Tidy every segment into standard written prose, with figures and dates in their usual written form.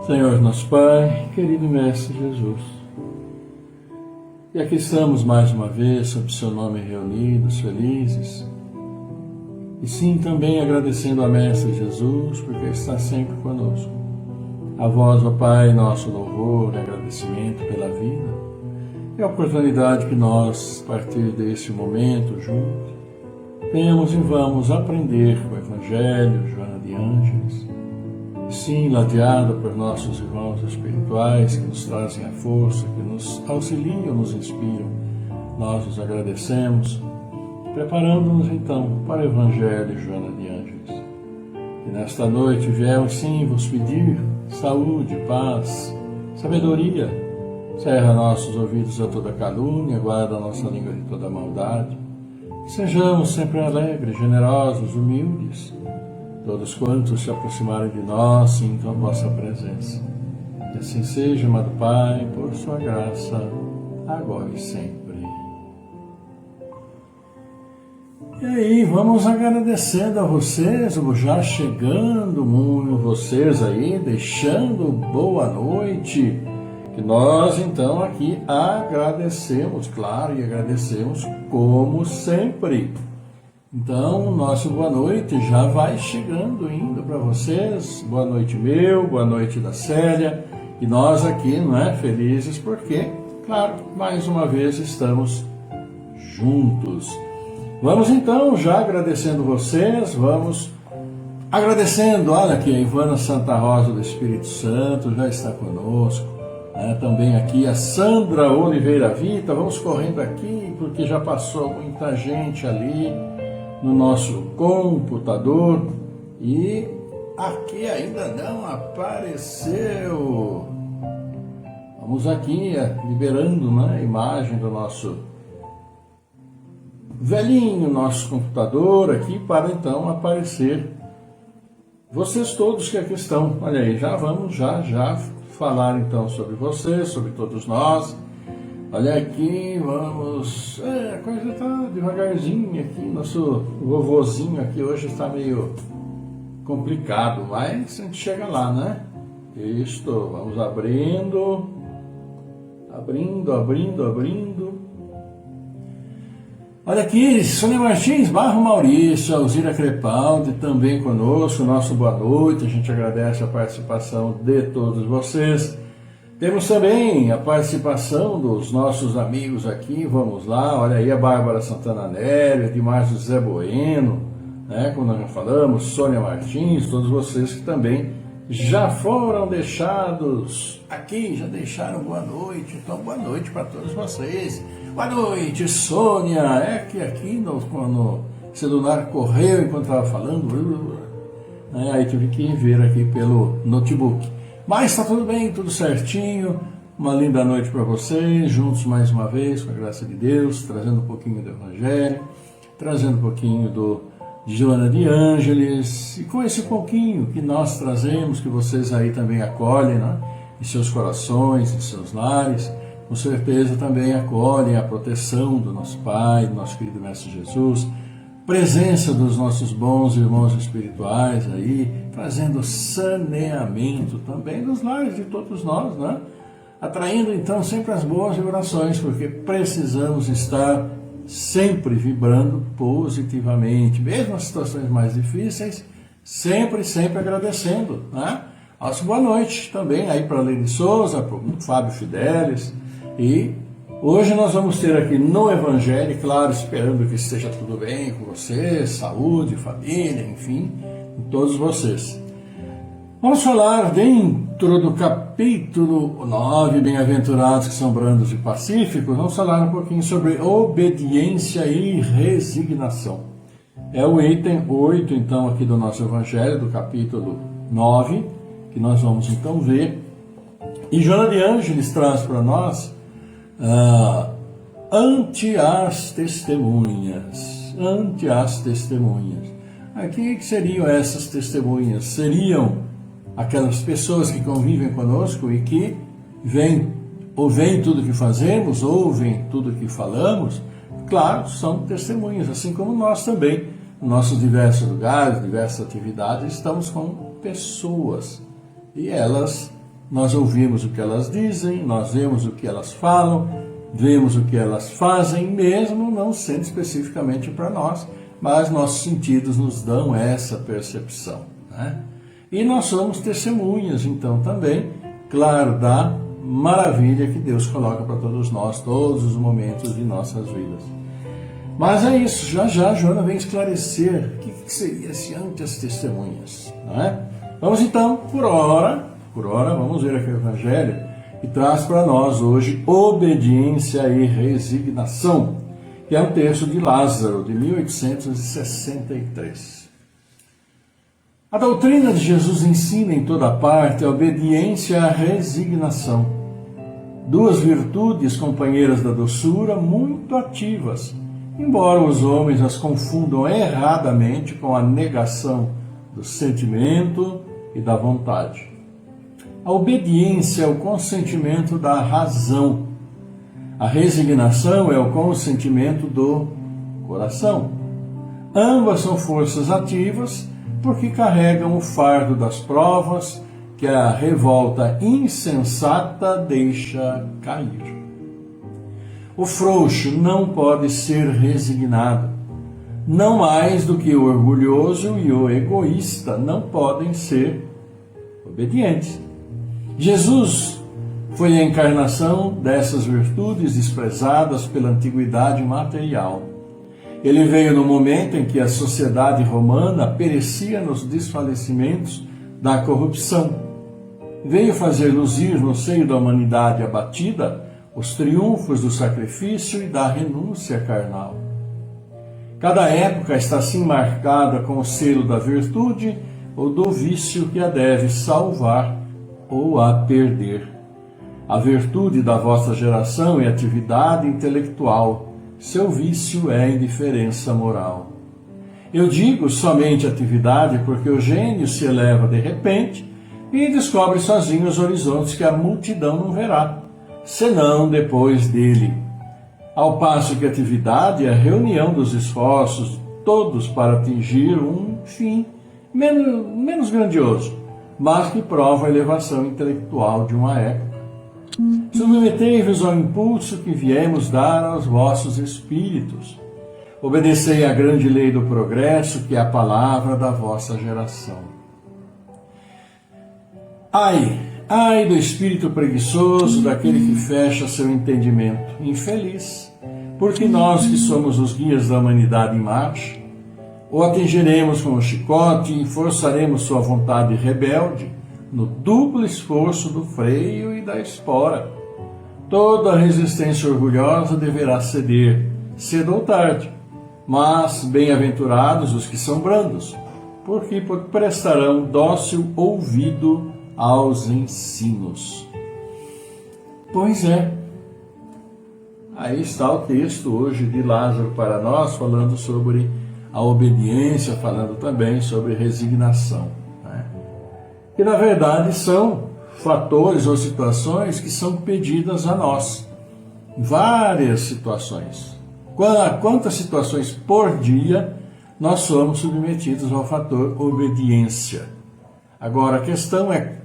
Senhor nosso Pai, querido Mestre Jesus, e aqui estamos mais uma vez sob seu nome reunidos, felizes, e sim também agradecendo a Mestre Jesus, porque está sempre conosco. A vós, ó Pai, nosso louvor e agradecimento pela vida, e a oportunidade que nós, a partir deste momento, juntos, temos e vamos aprender o Evangelho, Joana de Ângeles, sim, ladeado por nossos irmãos espirituais que nos trazem a força, que nos auxiliam, nos inspiram. Nós os agradecemos, preparando-nos então para o Evangelho, Joana de Ângeles. E nesta noite viemos sim vos pedir saúde, paz, sabedoria. Cerra nossos ouvidos a toda calúnia, guarda a nossa língua de toda maldade. Sejamos sempre alegres, generosos, humildes. Todos quantos se aproximarem de nós sintam a vossa presença. Que assim seja, amado Pai, por sua graça, agora e sempre. E aí, vamos agradecendo a vocês, já chegando vocês aí, deixando boa noite. Que nós então aqui agradecemos, claro, e agradecemos como sempre. Então, nosso boa noite já vai chegando, indo para vocês. Boa noite meu, boa noite da Célia. E nós aqui, felizes porque, claro, mais uma vez estamos juntos. Vamos então, já agradecendo vocês, vamos agradecendo, olha aqui, a Ivana Santa Rosa do Espírito Santo já está conosco. Também aqui a Sandra Oliveira Vita, vamos correndo aqui porque já passou muita gente ali no nosso computador e aqui ainda não apareceu. Vamos aqui liberando a imagem do nosso velhinho, nosso computador aqui para então aparecer vocês todos que aqui estão. Olha aí, já vamos já falar então sobre vocês, sobre todos nós. Olha aqui, vamos... a coisa está devagarzinho aqui, nosso vovozinho aqui hoje está meio complicado, mas a gente chega lá, Isto, vamos abrindo. Olha aqui, Sônia Martins, Barro Maurício, Alzira Crepaldi também conosco, nosso boa noite, a gente agradece a participação de todos vocês. Temos também a participação dos nossos amigos aqui, vamos lá, olha aí a Bárbara Santana Nério, Edmar José Bueno, como nós já falamos, Sônia Martins, todos vocês que também já foram deixados aqui, já deixaram boa noite, então boa noite para todos vocês. Boa noite, Sônia, é que aqui no celular correu enquanto estava falando, aí tive que ver aqui pelo notebook. Mas está tudo bem, tudo certinho, uma linda noite para vocês, juntos mais uma vez, com a graça de Deus, trazendo um pouquinho do Evangelho, trazendo um pouquinho de Joana de Ângeles, e com esse pouquinho que nós trazemos, que vocês aí também acolhem, em seus corações, em seus lares, com certeza também acolhem a proteção do nosso Pai, do nosso querido Mestre Jesus, presença dos nossos bons irmãos espirituais aí, trazendo saneamento também nos lares de todos nós, atraindo então sempre as boas vibrações, porque precisamos estar sempre vibrando positivamente, mesmo nas situações mais difíceis, sempre agradecendo, Nossa boa noite também aí para a Lene Souza, para o Fábio Fidelis, e hoje nós vamos ter aqui no Evangelho, claro, esperando que esteja tudo bem com vocês, saúde, família, enfim, com todos vocês. Vamos falar dentro do capítulo 9, Bem-aventurados que são brandos e pacíficos, vamos falar um pouquinho sobre obediência e resignação. É o item 8, então, aqui do nosso Evangelho, do capítulo 9, que nós vamos então ver. E Joana de Ângeles traz para nós ante as testemunhas. Aqui que seriam essas testemunhas? Seriam aquelas pessoas que convivem conosco e que ouvem tudo que fazemos, ouvem tudo que falamos. Claro, são testemunhas, assim como nós também, nos nossos diversos lugares, diversas atividades, estamos com pessoas. E elas Nós ouvimos o que elas dizem, nós vemos o que elas falam, vemos o que elas fazem, mesmo não sendo especificamente para nós, mas nossos sentidos nos dão essa percepção, né? E nós somos testemunhas, então, também, claro, da maravilha que Deus coloca para todos nós, todos os momentos de nossas vidas. Mas é isso, já já Joana vem esclarecer o que seria esse ante as testemunhas, não é? Vamos então, por hora, vamos ver aqui o Evangelho, que traz para nós hoje obediência e resignação, que é um texto de Lázaro, de 1863. A doutrina de Jesus ensina em toda parte a obediência e a resignação, duas virtudes companheiras da doçura muito ativas, embora os homens as confundam erradamente com a negação do sentimento e da vontade. A obediência é o consentimento da razão. A resignação é o consentimento do coração. Ambas são forças ativas porque carregam o fardo das provas que a revolta insensata deixa cair. O frouxo não pode ser resignado, não mais do que o orgulhoso e o egoísta não podem ser obedientes. Jesus foi a encarnação dessas virtudes desprezadas pela antiguidade material. Ele veio no momento em que a sociedade romana perecia nos desfalecimentos da corrupção. Veio fazer luzir no seio da humanidade abatida os triunfos do sacrifício e da renúncia carnal. Cada época está assim marcada com o selo da virtude ou do vício que a deve salvar ou a perder. A virtude da vossa geração é atividade intelectual, seu vício é indiferença moral. Eu digo somente atividade porque o gênio se eleva de repente e descobre sozinho os horizontes que a multidão não verá, senão depois dele. Ao passo que atividade é a reunião dos esforços de todos para atingir um fim menos grandioso, mas que prova a elevação intelectual de uma época. Submetei-vos ao impulso que viemos dar aos vossos espíritos. Obedecei à grande lei do progresso, que é a palavra da vossa geração. Ai do espírito preguiçoso, daquele que fecha seu entendimento. Infeliz, porque nós que somos os guias da humanidade em marcha, ou atingiremos com o chicote e forçaremos sua vontade rebelde no duplo esforço do freio e da espora. Toda resistência orgulhosa deverá ceder, cedo ou tarde, mas bem-aventurados os que são brandos, porque prestarão dócil ouvido aos ensinos. Pois é, aí está o texto hoje de Lázaro para nós, falando sobre a obediência, falando também sobre resignação, né? Que na verdade são fatores ou situações que são pedidas a nós. Várias situações. Quantas situações por dia nós somos submetidos ao fator obediência? Agora, a questão é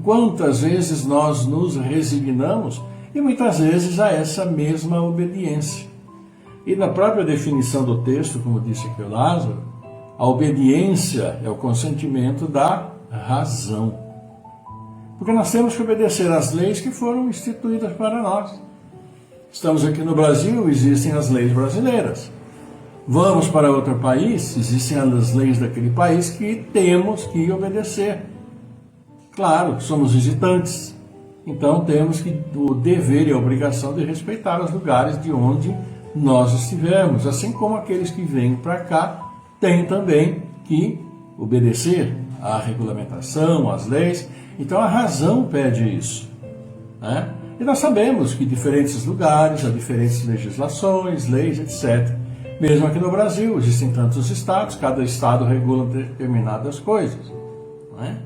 quantas vezes nós nos resignamos e muitas vezes a essa mesma obediência. E na própria definição do texto, como disse aqui o Lázaro, a obediência é o consentimento da razão. Porque nós temos que obedecer às leis que foram instituídas para nós. Estamos aqui no Brasil, existem as leis brasileiras. Vamos para outro país, existem as leis daquele país que temos que obedecer. Claro, somos visitantes, então temos o dever e a obrigação de respeitar os lugares de onde nós estivermos, assim como aqueles que vêm para cá têm também que obedecer à regulamentação, às leis. Então a razão pede isso, né? E nós sabemos que em diferentes lugares há diferentes legislações, leis, etc. Mesmo aqui no Brasil, existem tantos estados, cada estado regula determinadas coisas, né?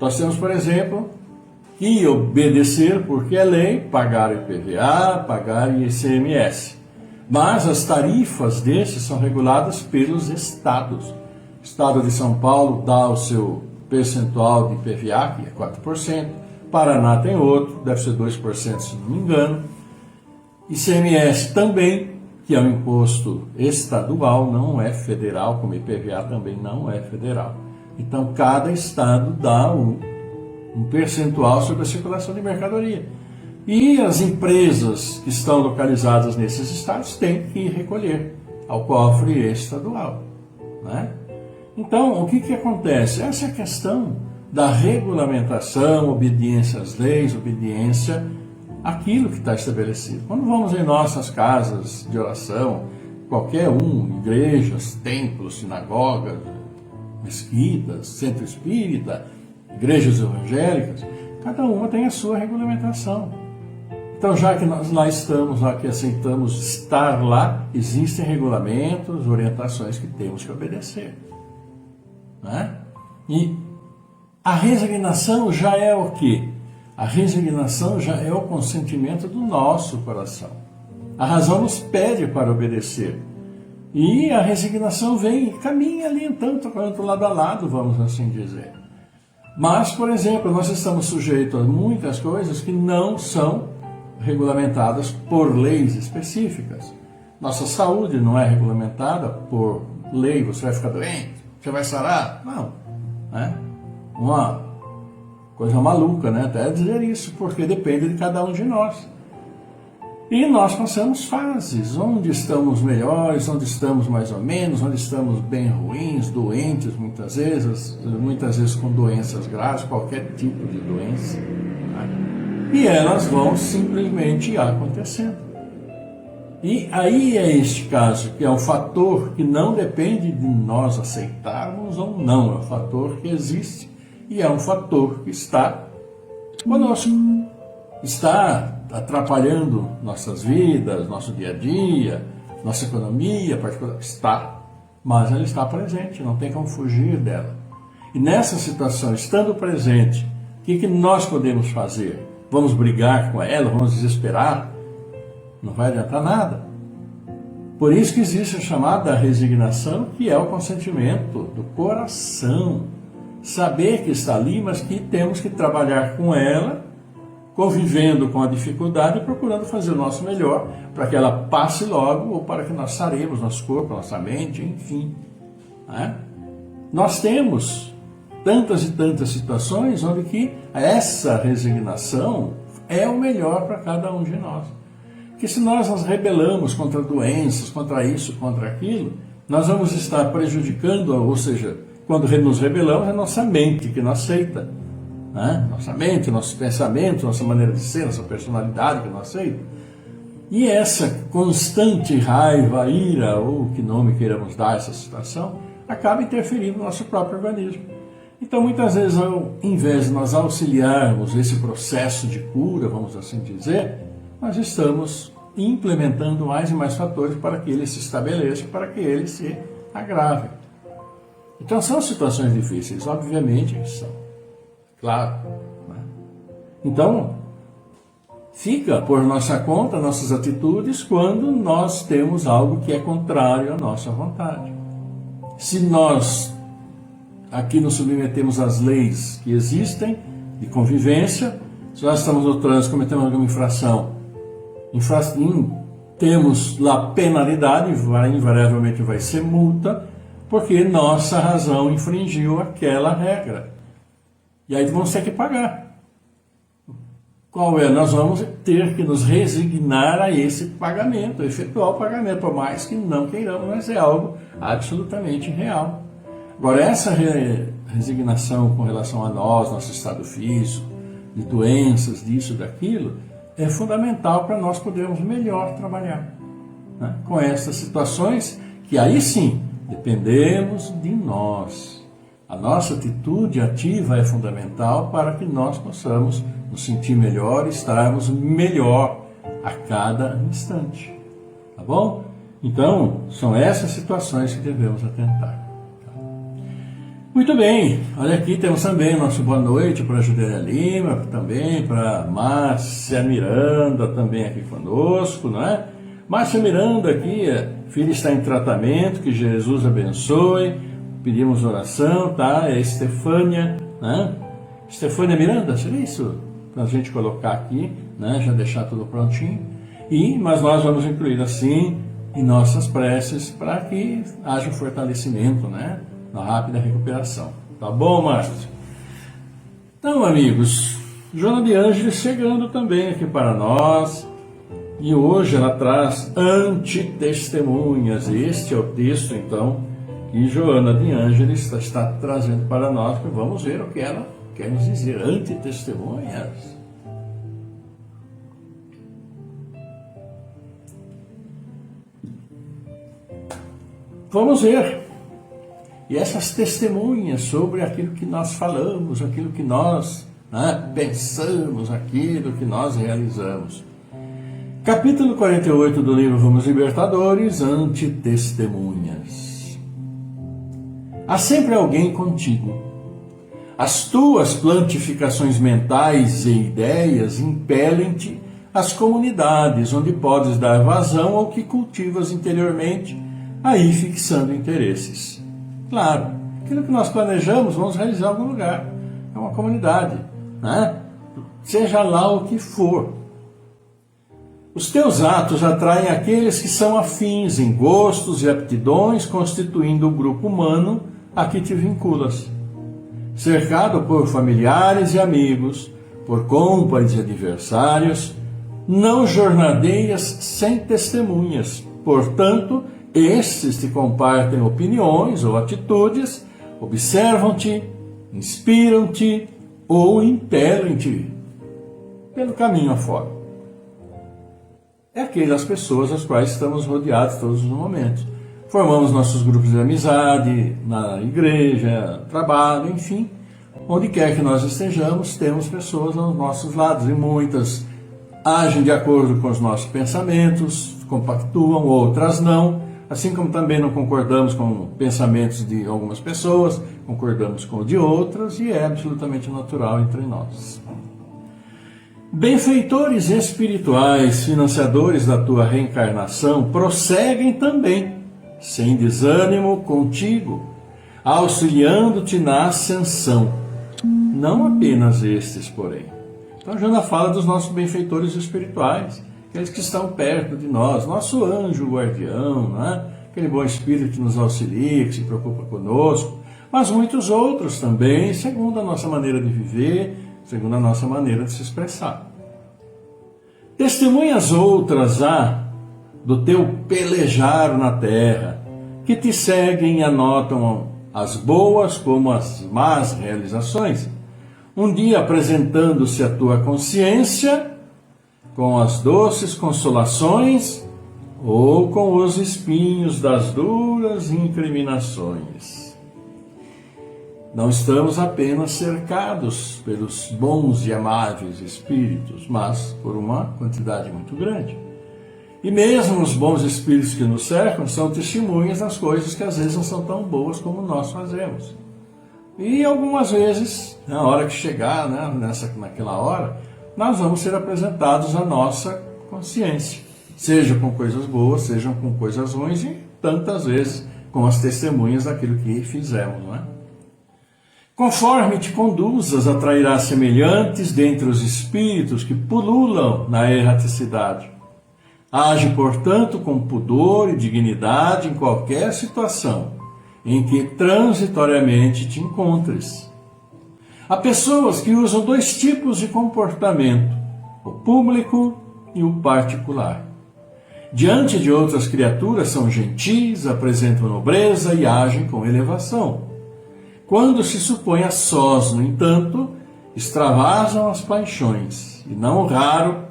Nós temos, por exemplo, que obedecer, porque é lei, pagar IPVA, pagar ICMS. Mas as tarifas desses são reguladas pelos estados. O estado de São Paulo dá o seu percentual de IPVA, que é 4%, Paraná tem outro, deve ser 2% se não me engano. ICMS também, que é um imposto estadual, não é federal, como IPVA também não é federal. Então, cada estado dá um percentual sobre a circulação de mercadoria. E as empresas que estão localizadas nesses estados têm que recolher ao cofre estadual, né? Então, o que acontece? Essa é a questão da regulamentação, obediência às leis, obediência àquilo que está estabelecido. Quando vamos em nossas casas de oração, qualquer igrejas, templos, sinagogas, mesquitas, centro espírita, igrejas evangélicas, cada uma tem a sua regulamentação. Então, já que nós lá estamos, já que aceitamos estar lá, existem regulamentos, orientações que temos que obedecer, né? E a resignação já é o quê? A resignação já é o consentimento do nosso coração. A razão nos pede para obedecer. E a resignação vem e caminha ali, tanto quanto lado a lado, vamos assim dizer. Mas, por exemplo, nós estamos sujeitos a muitas coisas que não são regulamentadas por leis específicas. Nossa saúde não é regulamentada por lei, você vai ficar doente, você vai sarar. Não, né? Uma coisa maluca, né? Até dizer isso, porque depende de cada um de nós. E nós passamos fases, onde estamos melhores, onde estamos mais ou menos, onde estamos bem ruins, doentes muitas vezes com doenças graves, qualquer tipo de doença, né? E elas vão simplesmente acontecendo. E aí é este caso, que é um fator que não depende de nós aceitarmos ou não, é um fator que existe e é um fator que está conosco, está atrapalhando nossas vidas, nosso dia a dia, nossa economia particular, está, mas ela está presente, não tem como fugir dela. E nessa situação, estando presente, o que nós podemos fazer? Vamos brigar com ela, vamos desesperar? Não vai adiantar nada. Por isso que existe a chamada resignação, que é o consentimento do coração. Saber que está ali, mas que temos que trabalhar com ela, convivendo com a dificuldade e procurando fazer o nosso melhor para que ela passe logo ou para que nós saremos nosso corpo, nossa mente, enfim, né? Nós temos tantas e tantas situações onde que essa resignação é o melhor para cada um de nós. Porque se nós nos rebelamos contra doenças, contra isso, contra aquilo, nós vamos estar prejudicando, ou seja, quando nos rebelamos, é a nossa mente que não aceita, né? Nossa mente, nossos pensamentos, nossa maneira de ser, nossa personalidade que não aceita. E essa constante raiva, ira, ou que nome queiramos dar a essa situação, acaba interferindo no nosso próprio organismo. Então, muitas vezes, ao invés de nós auxiliarmos esse processo de cura, vamos assim dizer, nós estamos implementando mais e mais fatores para que ele se estabeleça, para que ele se agrave. Então, são situações difíceis, obviamente que são. Claro, né? Então, fica por nossa conta, nossas atitudes, quando nós temos algo que é contrário à nossa vontade. Se nós aqui nos submetemos às leis que existem de convivência, se nós estamos no trânsito, cometemos alguma infração, temos lá penalidade, invariavelmente vai ser multa, porque nossa razão infringiu aquela regra. E aí vamos ter que pagar. Qual é? Nós vamos ter que nos resignar a esse pagamento, efetuar o pagamento, por mais que não queiramos, mas é algo absolutamente real. Agora, essa resignação com relação a nós, nosso estado físico, de doenças, disso, daquilo, é fundamental para nós podermos melhor trabalhar, né? Com essas situações que aí sim dependemos de nós. A nossa atitude ativa é fundamental para que nós possamos nos sentir melhor e estarmos melhor a cada instante. Tá bom? Então, são essas situações que devemos atentar. Muito bem, olha aqui, temos também nosso boa noite para a Judélia Lima, também para Márcia Miranda, também aqui conosco, não é? Márcia Miranda aqui, filha está em tratamento, que Jesus abençoe, pedimos oração, tá? É Estefânia, né? Estefânia Miranda, seria isso? para a gente colocar aqui, né, já deixar tudo prontinho. Mas nós vamos incluir assim em nossas preces para que haja um fortalecimento, né, na rápida recuperação. Tá bom, Márcio? Então, amigos, Joana de Ângeles chegando também aqui para nós. E hoje ela traz antitestemunhas. Este é o texto, então, que Joana de Ângeles está trazendo para nós. Vamos ver o que ela quer nos dizer. Antitestemunhas. Vamos ver. E essas testemunhas sobre aquilo que nós falamos, aquilo que nós pensamos, aquilo que nós realizamos. Capítulo 48 do livro Rumos Libertadores, Antitestemunhas. Há sempre alguém contigo. As tuas plantificações mentais e ideias impelem-te às comunidades onde podes dar vazão ao que cultivas interiormente, aí fixando interesses. Claro, aquilo que nós planejamos, vamos realizar em algum lugar. É uma comunidade, né? Seja lá o que for. Os teus atos atraem aqueles que são afins em gostos e aptidões, constituindo o grupo humano a que te vinculas. Cercado por familiares e amigos, por cômpadres e adversários, não jornadeias sem testemunhas. Portanto, estes te compartem opiniões ou atitudes, observam-te, inspiram-te ou impelem-te pelo caminho afora. É aquelas pessoas às quais estamos rodeados todos os momentos. Formamos nossos grupos de amizade, na igreja, trabalho, enfim. Onde quer que nós estejamos, temos pessoas aos nossos lados. E muitas agem de acordo com os nossos pensamentos, compactuam, outras não. Assim como também não concordamos com pensamentos de algumas pessoas, concordamos com o de outras, e é absolutamente natural entre nós. Benfeitores espirituais, financiadores da tua reencarnação, prosseguem também, sem desânimo, contigo, auxiliando-te na ascensão. Não apenas estes, porém. Então, Joana fala dos nossos benfeitores espirituais, aqueles que estão perto de nós, nosso anjo guardião, né? Aquele bom espírito que nos auxilia, que se preocupa conosco, mas muitos outros também, segundo a nossa maneira de viver, segundo a nossa maneira de se expressar. Testemunhas outras há do teu pelejar na terra, que te seguem e anotam as boas como as más realizações, um dia apresentando-se à tua consciência com as doces consolações ou com os espinhos das duras incriminações. Não estamos apenas cercados pelos bons e amáveis espíritos, mas por uma quantidade muito grande. E mesmo os bons espíritos que nos cercam são testemunhas das coisas que às vezes não são tão boas como nós fazemos. E algumas vezes, na hora que chegar, naquela hora, nós vamos ser apresentados à nossa consciência. Seja com coisas boas, sejam com coisas ruins, e tantas vezes com as testemunhas daquilo que fizemos, não é? Conforme te conduzas, atrairás semelhantes dentre os espíritos que pululam na erraticidade. Age, portanto, com pudor e dignidade em qualquer situação em que transitoriamente te encontres. Há pessoas que usam dois tipos de comportamento, o público e o particular. Diante de outras criaturas são gentis, apresentam nobreza e agem com elevação. Quando se supõe a sós, no entanto, extravasam as paixões e, não raro,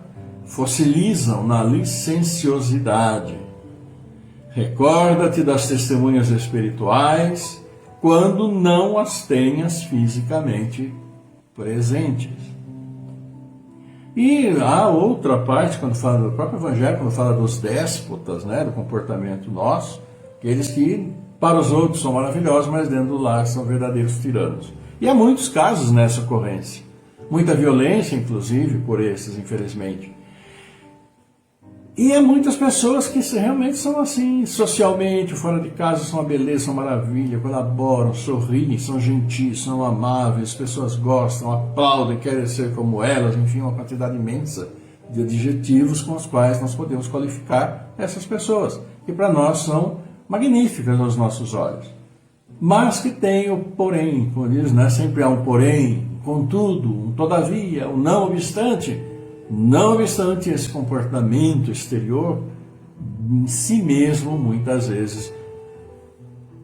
fossilizam na licenciosidade. Recorda-te das testemunhas espirituais quando não as tenhas fisicamente presentes. E há outra parte, quando fala do próprio Evangelho, quando fala dos déspotas, né, do comportamento nosso, aqueles que para os outros são maravilhosos, mas dentro do lar são verdadeiros tiranos. E há muitos casos nessa ocorrência. Muita violência, inclusive, por esses, infelizmente. E há muitas pessoas que realmente são assim, socialmente, fora de casa, são uma beleza, são uma maravilha, colaboram, sorriem, são gentis, são amáveis, as pessoas gostam, aplaudem, querem ser como elas, enfim, uma quantidade imensa de adjetivos com os quais nós podemos qualificar essas pessoas, que para nós são magníficas aos nossos olhos. Mas que tem o porém, como diz, né? Sempre há um porém, contudo, um todavia, um não obstante. Não obstante esse comportamento exterior, em si mesmo, muitas vezes,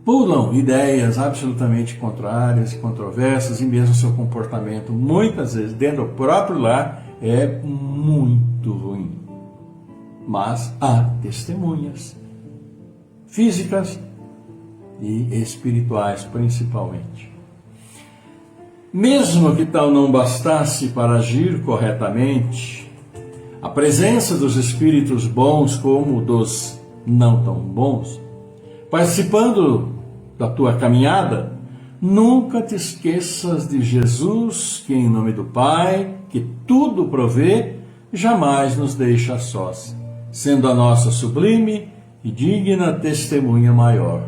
pulam ideias absolutamente contrárias e controversas, e mesmo seu comportamento, muitas vezes, dentro do próprio lar, é muito ruim. Mas há testemunhas físicas e espirituais, principalmente. Mesmo que tal não bastasse para agir corretamente, a presença dos espíritos bons como dos não tão bons, participando da tua caminhada, nunca te esqueças de Jesus, que em nome do Pai, que tudo provê, jamais nos deixa sós, sendo a nossa sublime e digna testemunha maior.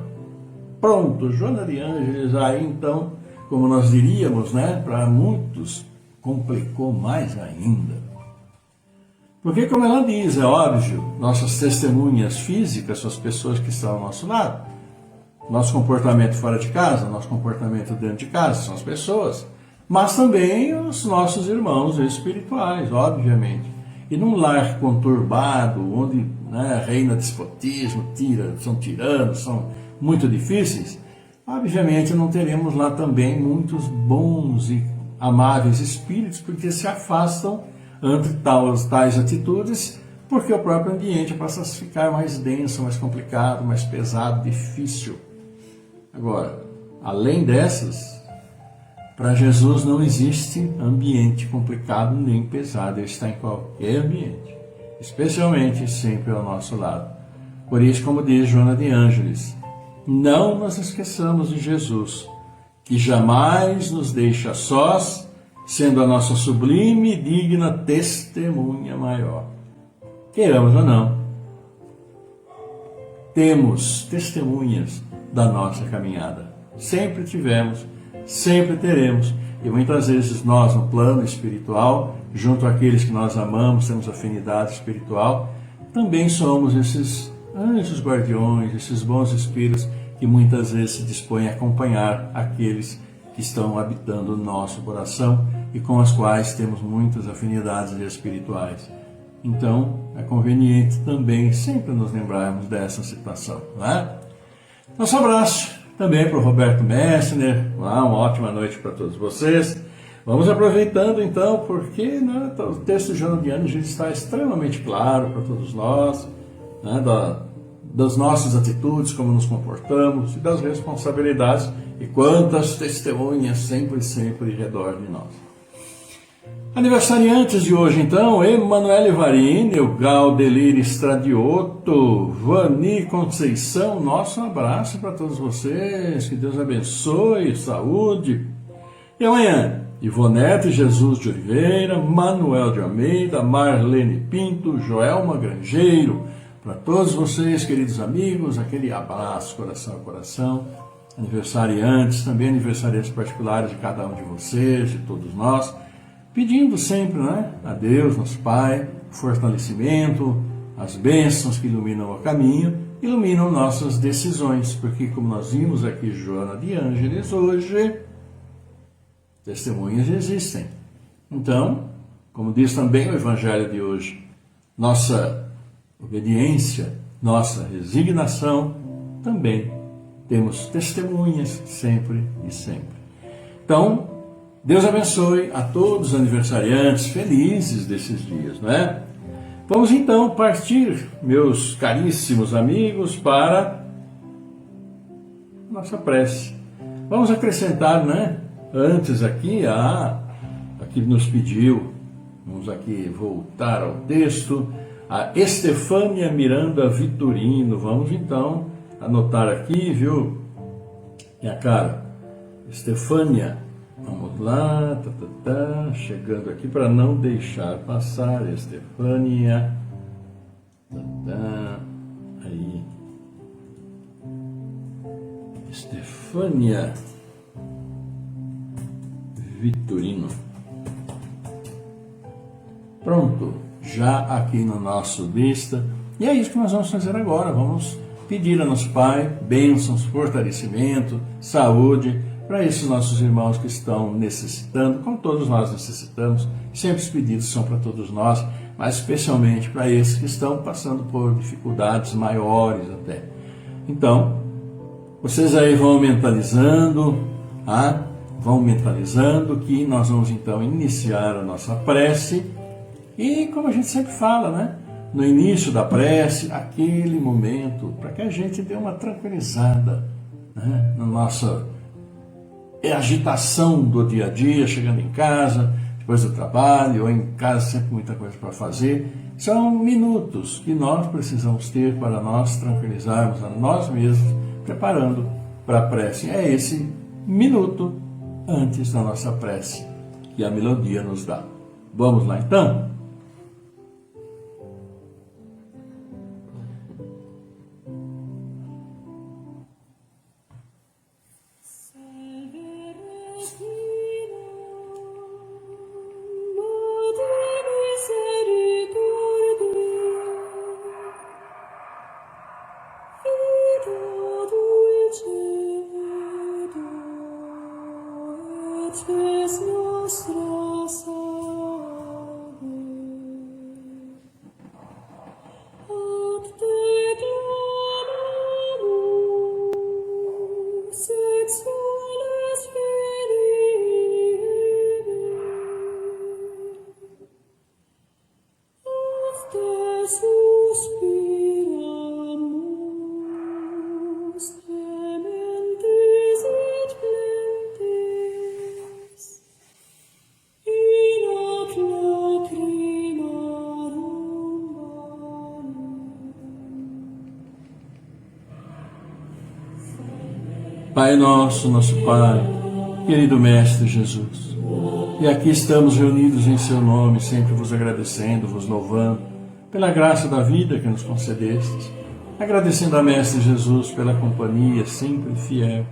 Pronto, Joana de Ângeles, aí então, como nós diríamos, né, para muitos, complicou mais ainda. Porque, como ela diz, é óbvio, nossas testemunhas físicas são as pessoas que estão ao nosso lado. Nosso comportamento fora de casa, nosso comportamento dentro de casa são as pessoas. Mas também os nossos irmãos espirituais, obviamente. E num lar conturbado, onde, né, reina despotismo, são tiranos, são muito difíceis, obviamente não teremos lá também muitos bons e amáveis espíritos, porque se afastam ante tais atitudes, porque o próprio ambiente passa a ficar mais denso, mais complicado, mais pesado, difícil. Agora, além dessas, para Jesus não existe ambiente complicado nem pesado, ele está em qualquer ambiente, especialmente sempre ao nosso lado. Por isso, como diz Joana de Ângeles, não nos esqueçamos de Jesus, que jamais nos deixa sós, sendo a nossa sublime e digna testemunha maior. Queiramos ou não, temos testemunhas da nossa caminhada. Sempre tivemos, sempre teremos. E muitas vezes nós, no plano espiritual, junto àqueles que nós amamos, temos afinidade espiritual, também somos esses anjos guardiões, esses bons espíritos que muitas vezes se dispõem a acompanhar aqueles que estão habitando o nosso coração e com as quais temos muitas afinidades espirituais. Então, é conveniente também sempre nos lembrarmos dessa situação, não é? Nosso abraço também para o Roberto Messner, uma ótima noite para todos vocês. Vamos aproveitando então, porque, né, o texto de Joana de Ângeles está extremamente claro para todos nós, né, das nossas atitudes, como nos comportamos, e das responsabilidades, e quantas testemunhas sempre em redor de nós. Aniversariantes de hoje, então, Emanuele Varini, o Galdelir Estradioto, Vani Conceição, nosso abraço para todos vocês, que Deus abençoe, saúde. E amanhã, Ivonete Jesus de Oliveira, Manuel de Almeida, Marlene Pinto, Joelma Grangeiro, para todos vocês, queridos amigos, aquele abraço, coração a coração. Aniversariantes, também aniversariantes particulares de cada um de vocês, de todos nós, pedindo sempre, né, a Deus, nosso Pai, fortalecimento, as bênçãos que iluminam o caminho, iluminam nossas decisões, porque como nós vimos aqui Joana de Ângeles hoje, testemunhas existem. Então, como diz também o Evangelho de hoje, nossa obediência, nossa resignação, também temos testemunhas sempre e sempre. Então, Deus abençoe a todos os aniversariantes felizes desses dias, não é? Vamos então partir, meus caríssimos amigos, para a nossa prece. Vamos acrescentar, né? Antes aqui, aqui nos pediu, vamos aqui voltar ao texto, a Estefânia Miranda Vitorino. Vamos então anotar aqui, viu, minha cara? Estefânia, vamos lá, chegando aqui para não deixar passar, Estefânia. Aí. Estefânia Vitorino. Pronto, já aqui no nosso lista. E é isso que nós vamos fazer agora. Vamos pedir a nosso Pai bênçãos, fortalecimento, saúde para esses nossos irmãos que estão necessitando, como todos nós necessitamos. Sempre os pedidos são para todos nós, mas especialmente para esses que estão passando por dificuldades maiores até. Então, vocês aí vão mentalizando, que nós vamos então iniciar a nossa prece. E como a gente sempre fala, né? No início da prece, aquele momento para que a gente dê uma tranquilizada, né? Na nossa agitação do dia a dia, chegando em casa, depois do trabalho, ou em casa sempre muita coisa para fazer. São minutos que nós precisamos ter para nós tranquilizarmos a nós mesmos, preparando para a prece. É esse minuto antes da nossa prece que a melodia nos dá. Vamos lá então? Pai nosso Pai, querido Mestre Jesus, e aqui estamos reunidos em Seu nome, sempre vos agradecendo, vos louvando, pela graça da vida que nos concedestes, agradecendo a Mestre Jesus pela companhia sempre fiel.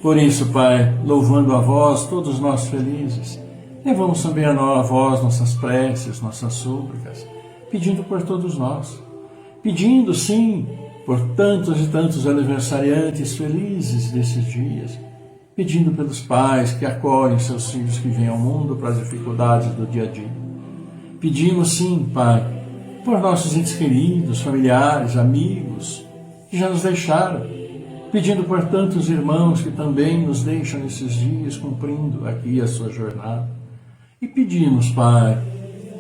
Por isso, Pai, louvando a vós, todos nós felizes, levamos também a vós nossas preces, nossas súplicas, pedindo por todos nós, pedindo, sim, por tantos e tantos aniversariantes felizes desses dias, pedindo pelos pais que acolhem seus filhos que vêm ao mundo para as dificuldades do dia a dia. Pedimos, sim, Pai, por nossos entes queridos, familiares, amigos, que já nos deixaram, pedindo por tantos irmãos que também nos deixam nesses dias, cumprindo aqui a sua jornada. E pedimos, Pai,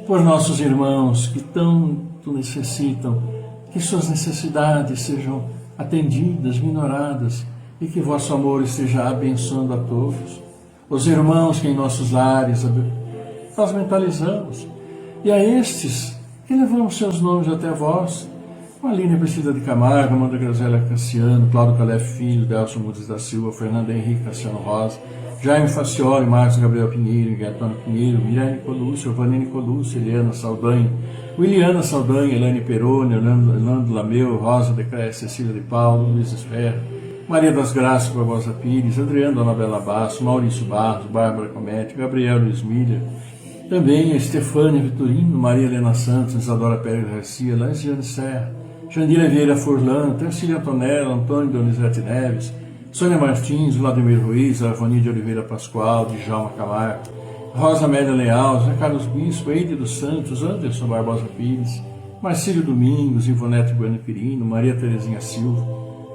por nossos irmãos que tanto necessitam, que suas necessidades sejam atendidas, minoradas, e que vosso amor esteja abençoando a todos. Os irmãos que em nossos lares nós mentalizamos, e a estes que levamos seus nomes até vós, Aline Priscila de Camargo, Amanda Grazélia Cassiano, Cláudio Calef Filho, Delcio Mudes da Silva, Fernando Henrique Cassiano Rosa, Jaime Facioli, Marcos Gabriel Pinheiro, Miguel Antônio Pinheiro, Mirane Nicolúcio, Vanine Nicolúcio, Eliana Saldanha, Williana Saldanha, Elane Peroni, Orlando Lameu, Rosa de Cresce, Cecília de Paulo, Luiz Esferra, Maria das Graças Barbosa Pires, Adriano Anabela Basso, Maurício Barros, Bárbara Comete, Gabriel Luiz Miller, também a Estefânia Vitorino, Maria Helena Santos, Isadora Pérez Garcia, Lanziane Serra, Jandira Vieira Furlan, Tercília Antonella, Antônio Donizete Neves, Sônia Martins, Vladimir Ruiz, Avoni de Oliveira Pascoal, Djalma Camargo, Rosa Amélia Leal, José Carlos Bispo, Eide dos Santos, Anderson Barbosa Pires, Marcílio Domingos, Ivonete Bueno Quirino, Maria Terezinha Silva,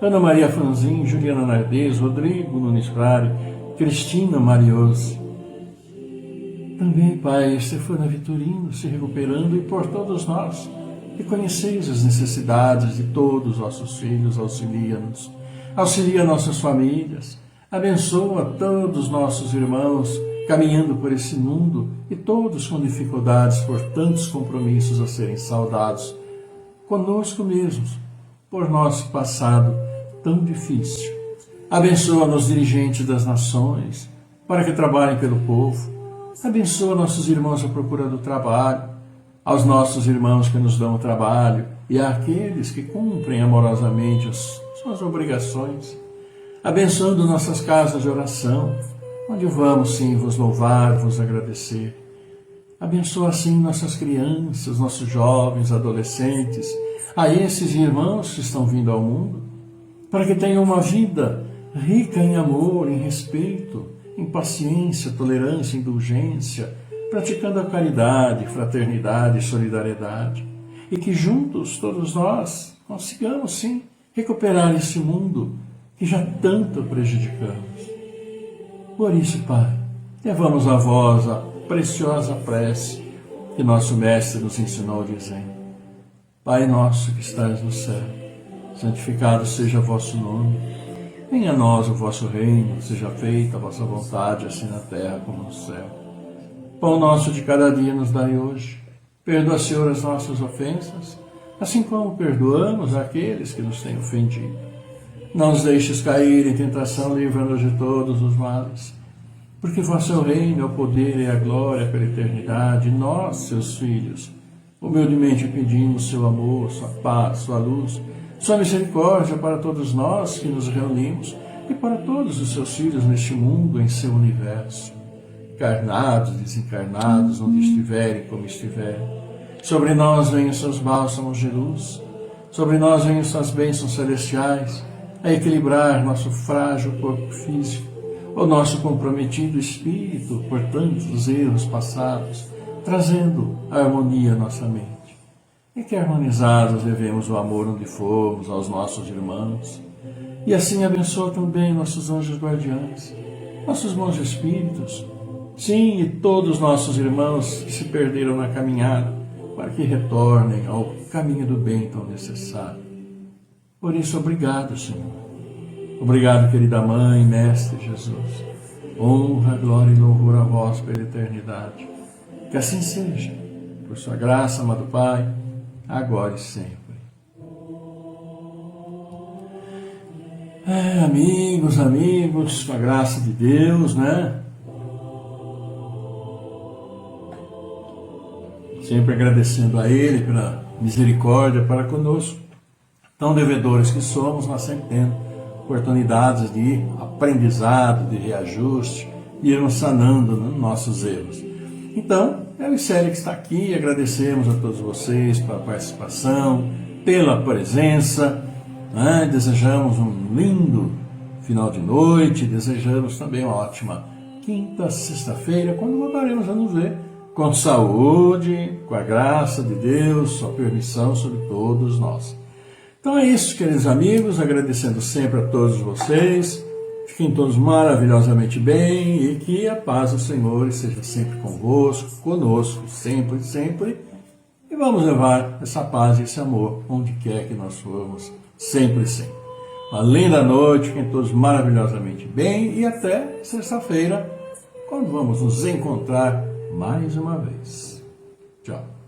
Ana Maria Franzin, Juliana Nardez, Rodrigo Nunes Frade, Cristina Mariose. Também, Pai, Estefânia Vitorino se recuperando, e por todos nós, que conheceis as necessidades de todos os vossos filhos, auxilia-nos. Auxilia nossas famílias, abençoa todos os nossos irmãos caminhando por esse mundo, e todos com dificuldades por tantos compromissos a serem saudados, conosco mesmos, por nosso passado tão difícil. Abençoa nos dirigentes das nações, para que trabalhem pelo povo. Abençoa nossos irmãos à procura do trabalho, aos nossos irmãos que nos dão o trabalho, e àqueles que cumprem amorosamente suas obrigações, abençoando nossas casas de oração, onde vamos sim vos louvar, vos agradecer. Abençoa assim nossas crianças, nossos jovens, adolescentes, a esses irmãos que estão vindo ao mundo, para que tenham uma vida rica em amor, em respeito, em paciência, tolerância, indulgência, praticando a caridade, fraternidade e solidariedade, e que juntos, todos nós, consigamos sim recuperar esse mundo que já tanto prejudicamos. Por isso, Pai, levamos a vós a preciosa prece que nosso Mestre nos ensinou dizendo: Pai nosso que estais no céu, santificado seja o vosso nome. Venha a nós o vosso reino, seja feita a vossa vontade, assim na terra como no céu. Pão nosso de cada dia nos dai hoje. Perdoa, Senhor, as nossas ofensas, assim como perdoamos aqueles que nos têm ofendido. Não nos deixes cair em tentação, livra-nos de todos os males. Porque vosso é o reino, é o poder e a glória pela eternidade. Nós, seus filhos, humildemente pedimos seu amor, sua paz, sua luz, sua misericórdia para todos nós que nos reunimos e para todos os seus filhos neste mundo, em seu universo, encarnados, desencarnados, onde estiverem, como estiverem. Sobre nós venham seus bálsamos de luz, sobre nós venham suas bênçãos celestiais, a equilibrar nosso frágil corpo físico, o nosso comprometido espírito por tantos erros passados, trazendo harmonia à nossa mente. E que harmonizados levemos o amor onde formos aos nossos irmãos. E assim abençoa também nossos anjos guardiães, nossos bons espíritos, sim, e todos os nossos irmãos que se perderam na caminhada, para que retornem ao caminho do bem tão necessário. Por isso, obrigado, Senhor. Obrigado, querida Mãe, Mestre Jesus. Honra, glória e louvor a vós pela eternidade. Que assim seja, por sua graça, amado Pai, agora e sempre. Amigos, com a graça de Deus, né? Sempre agradecendo a Ele pela misericórdia para conosco. Tão devedores que somos, nós sempre tendo oportunidades de aprendizado, de reajuste, de irmos sanando nossos erros. Então, eu e Célia que está aqui, agradecemos a todos vocês pela participação, pela presença, né? Desejamos um lindo final de noite, desejamos também uma ótima quinta, sexta-feira, quando voltaremos a nos ver com saúde, com a graça de Deus, sua permissão sobre todos nós. Então é isso, queridos amigos, agradecendo sempre a todos vocês, fiquem todos maravilhosamente bem e que a paz do Senhor esteja sempre convosco, conosco, sempre, sempre, e vamos levar essa paz e esse amor onde quer que nós formos, sempre, sempre. Uma linda noite, fiquem todos maravilhosamente bem e até sexta-feira, quando vamos nos encontrar mais uma vez. Tchau.